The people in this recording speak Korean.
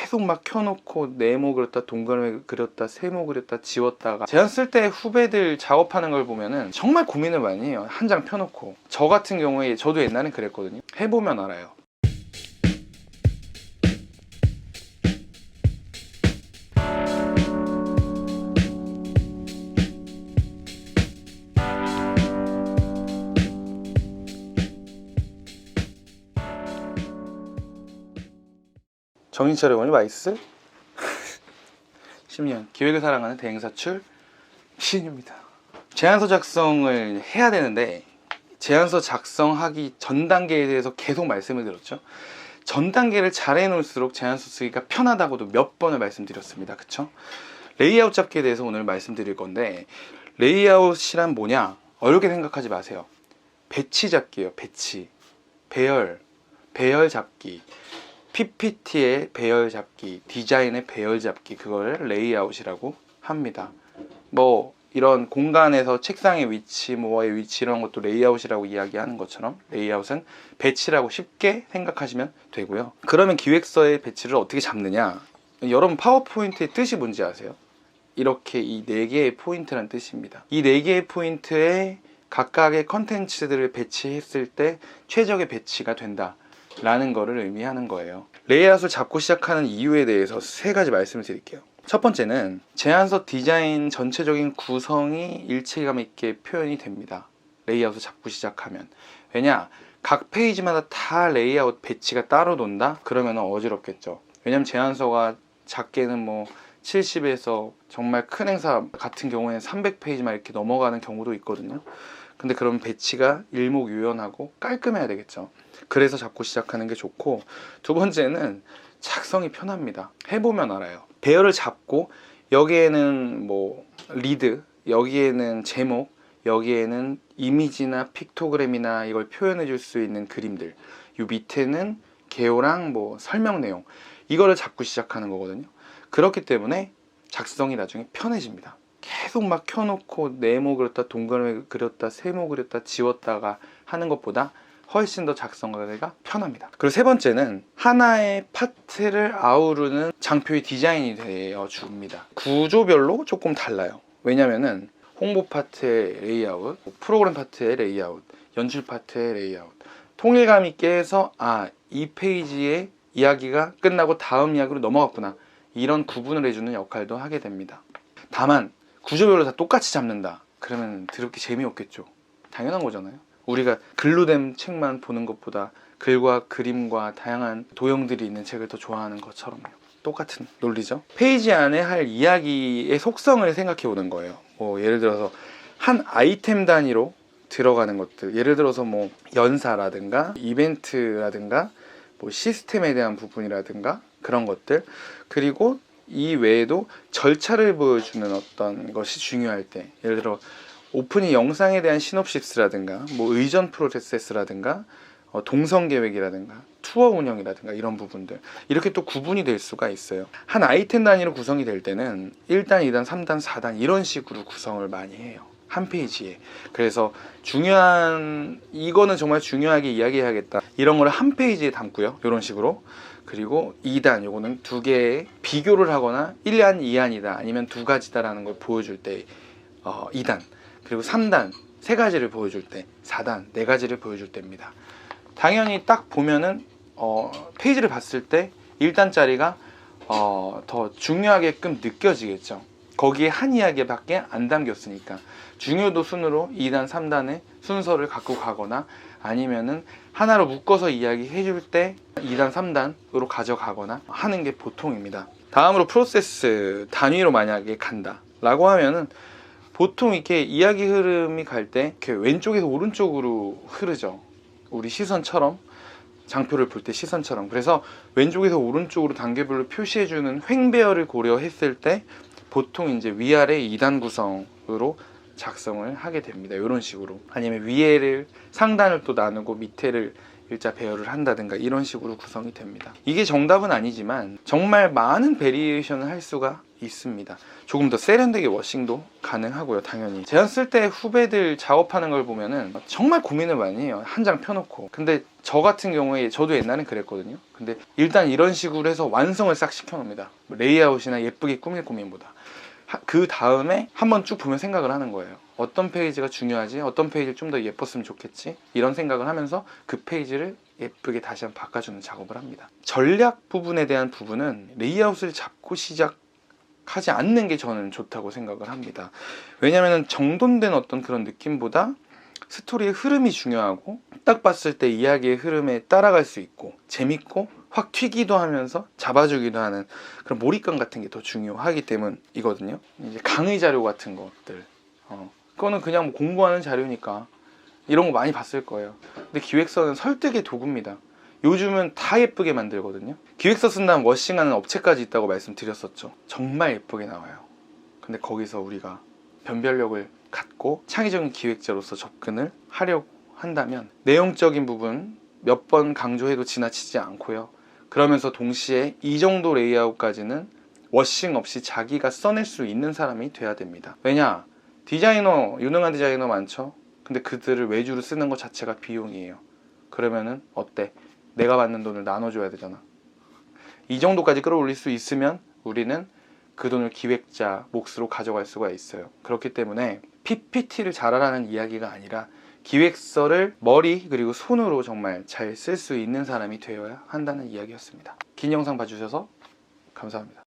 계속 막 켜놓고 네모 그렸다 동그라미 그렸다 세모 그렸다 지웠다가 제안 쓸 때 후배들 작업하는 걸 보면은 정말 고민을 많이 해요. 한 장 펴놓고. 저 같은 경우에 저도 옛날엔 그랬거든요. 해보면 알아요. 정신 차려보니 맛있을? 10년 기획을 사랑하는 대행사출 시인입니다. 제안서 작성을 해야 되는데 제안서 작성하기 전 단계에 대해서 계속 말씀을 드렸죠. 전 단계를 잘 해놓을수록 제안서 쓰기가 편하다고도 몇 번을 말씀드렸습니다. 그쵸? 레이아웃 잡기에 대해서 오늘 말씀드릴 건데, 레이아웃이란 뭐냐? 어렵게 생각하지 마세요. 배치 잡기예요. 배치, 배열 잡기, PPT의 배열 잡기, 디자인의 배열 잡기, 그걸 레이아웃이라고 합니다. 뭐 이런 공간에서 책상의 위치, 뭐의 위치 이런 것도 레이아웃이라고 이야기하는 것처럼 레이아웃은 배치라고 쉽게 생각하시면 되고요. 그러면 기획서의 배치를 어떻게 잡느냐? 여러분 파워포인트의 뜻이 뭔지 아세요? 이렇게 이 4개의 포인트란 뜻입니다. 이 4개의 포인트에 각각의 컨텐츠들을 배치했을 때 최적의 배치가 된다 라는 거를 의미하는 거예요. 레이아웃을 잡고 시작하는 이유에 대해서 3가지 말씀을 드릴게요. 첫 번째는 제안서 디자인 전체적인 구성이 일체감 있게 표현이 됩니다. 레이아웃을 잡고 시작하면. 왜냐? 각 페이지마다 다 레이아웃 배치가 따로 돈다? 그러면 어지럽겠죠. 왜냐면 제안서가 작게는 뭐 70에서 정말 큰 행사 같은 경우에는 300페이지만 이렇게 넘어가는 경우도 있거든요. 근데 그럼 배치가 일목요연하고 깔끔해야 되겠죠. 그래서 잡고 시작하는 게 좋고, 두 번째는 작성이 편합니다. 해보면 알아요. 배열을 잡고 여기에는 뭐 리드, 여기에는 제목, 여기에는 이미지나 픽토그램이나 이걸 표현해 줄 수 있는 그림들, 이 밑에는 개요랑 뭐 설명 내용, 이거를 잡고 시작하는 거거든요. 그렇기 때문에 작성이 나중에 편해집니다. 계속 막 켜놓고 네모 그렸다 동그라미 그렸다 세모 그렸다 지웠다가 하는 것보다 훨씬 더 작성하기가 편합니다. 그리고 3번째는 하나의 파트를 아우르는 장표의 디자인이 되어 줍니다. 구조별로 조금 달라요. 왜냐면은 홍보 파트의 레이아웃, 프로그램 파트의 레이아웃, 연출 파트의 레이아웃, 통일감 있게 해서 이 페이지의 이야기가 끝나고 다음 이야기로 넘어갔구나, 이런 구분을 해주는 역할도 하게 됩니다. 다만 구조별로 다 똑같이 잡는다 그러면 더럽게 재미없겠죠. 당연한 거잖아요. 우리가 글로 된 책만 보는 것보다 글과 그림과 다양한 도형들이 있는 책을 더 좋아하는 것처럼요. 똑같은 논리죠. 페이지 안에 할 이야기의 속성을 생각해 보는 거예요. 뭐 예를 들어서 한 아이템 단위로 들어가는 것들, 예를 들어서 뭐 연사라든가 이벤트라든가 뭐 시스템에 대한 부분이라든가 그런 것들, 그리고 이 외에도 절차를 보여주는 어떤 것이 중요할 때, 예를 들어 오프닝 영상에 대한 시놉시스라든가 뭐 의전 프로세스라든가 동선 계획이라든가 투어 운영이라든가 이런 부분들, 이렇게 또 구분이 될 수가 있어요. 한 아이템 단위로 구성이 될 때는 1단, 2단, 3단, 4단 이런 식으로 구성을 많이 해요. 한 페이지에. 그래서 이거는 정말 중요하게 이야기해야겠다, 이런 거를 한 페이지에 담고요. 이런 식으로. 그리고 2단, 요거는 2개의 비교를 하거나 1안, 2안이다 아니면 2가지다라는 걸 보여줄 때 2단, 그리고 3단, 3가지를 보여줄 때 4단, 4가지를 보여줄 때입니다. 당연히 딱 보면은 페이지를 봤을 때 1단짜리가 더 중요하게끔 느껴지겠죠. 거기에 한 이야기밖에 안 담겼으니까. 중요도 순으로 2단, 3단의 순서를 갖고 가거나 아니면은 하나로 묶어서 이야기해 줄 때 2단, 3단으로 가져가거나 하는 게 보통입니다. 다음으로 프로세스 단위로 만약에 간다 라고 하면은 보통 이렇게 이야기 흐름이 갈 때 이렇게 왼쪽에서 오른쪽으로 흐르죠. 우리 시선처럼, 장표를 볼 때 시선처럼. 그래서 왼쪽에서 오른쪽으로 단계별로 표시해주는 횡배열을 고려했을 때 보통 이제 위아래 2단 구성으로 작성을 하게 됩니다. 이런 식으로. 아니면 위에를 상단을 또 나누고 밑에를 일자 배열을 한다든가 이런 식으로 구성이 됩니다. 이게 정답은 아니지만 정말 많은 베리에이션을 할 수가 있습니다. 조금 더 세련되게 워싱도 가능하고요. 당연히 제안 쓸 때 후배들 작업하는 걸 보면은 정말 고민을 많이 해요. 한 장 펴놓고. 근데 저 같은 경우에 저도 옛날엔 그랬거든요. 근데 일단 이런 식으로 해서 완성을 싹 시켜놓습니다. 레이아웃이나 예쁘게 꾸밀 고민보다. 그 다음에 한번 쭉 보면 생각을 하는 거예요. 어떤 페이지가 중요하지? 어떤 페이지를 좀 더 예뻤으면 좋겠지? 이런 생각을 하면서 그 페이지를 예쁘게 다시 한번 바꿔주는 작업을 합니다. 전략 부분에 대한 부분은 레이아웃을 잡고 시작하지 않는 게 저는 좋다고 생각을 합니다. 왜냐하면 정돈된 어떤 그런 느낌보다 스토리의 흐름이 중요하고 딱 봤을 때 이야기의 흐름에 따라갈 수 있고 재밌고 확 튀기도 하면서 잡아주기도 하는 그런 몰입감 같은 게 더 중요하기 때문이거든요. 이제 강의 자료 같은 것들 그거는 그냥 뭐 공부하는 자료니까 이런 거 많이 봤을 거예요. 근데 기획서는 설득의 도구입니다. 요즘은 다 예쁘게 만들거든요. 기획서 쓴다면 워싱하는 업체까지 있다고 말씀드렸었죠. 정말 예쁘게 나와요. 근데 거기서 우리가 변별력을 갖고 창의적인 기획자로서 접근을 하려고 한다면 내용적인 부분 몇 번 강조해도 지나치지 않고요. 그러면서 동시에 이 정도 레이아웃까지는 워싱 없이 자기가 써낼 수 있는 사람이 돼야 됩니다. 왜냐? 디자이너, 유능한 디자이너 많죠? 근데 그들을 외주로 쓰는 것 자체가 비용이에요. 그러면은 어때? 내가 받는 돈을 나눠줘야 되잖아. 이 정도까지 끌어올릴 수 있으면 우리는 그 돈을 기획자 몫으로 가져갈 수가 있어요. 그렇기 때문에 PPT를 잘하라는 이야기가 아니라 기획서를 머리 그리고 손으로 정말 잘 쓸 수 있는 사람이 되어야 한다는 이야기였습니다. 긴 영상 봐주셔서 감사합니다.